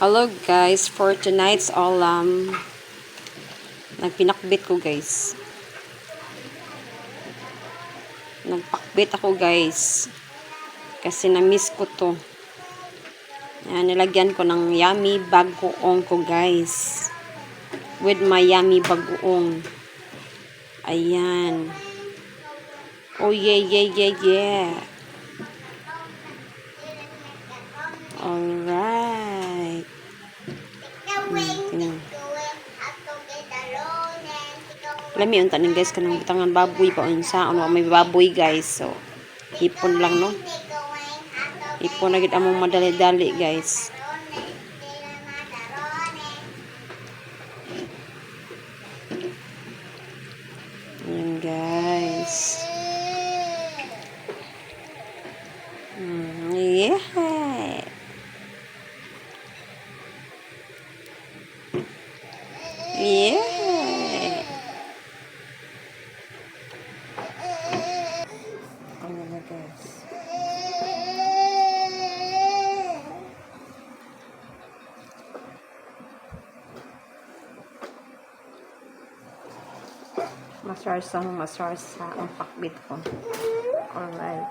Hello guys, for tonight's nagpinakbit ko guys. Nagpakbit ako guys. Kasi na-miss ko to. Yan, nilagyan ko ng yummy bagoong ko guys. With my yummy bagoong. Ayan. Oh yeah, yeah, yeah, yeah. Alright. Lami unta ning guys kanang butangan baboy pa unsa ano may baboy guys. So hipon lang no. Hipon na gid among madali-dali guys. Ayan guys. Yeah. Yeah. Ayan na guys. Masarsa ang pakbit ko. Alright.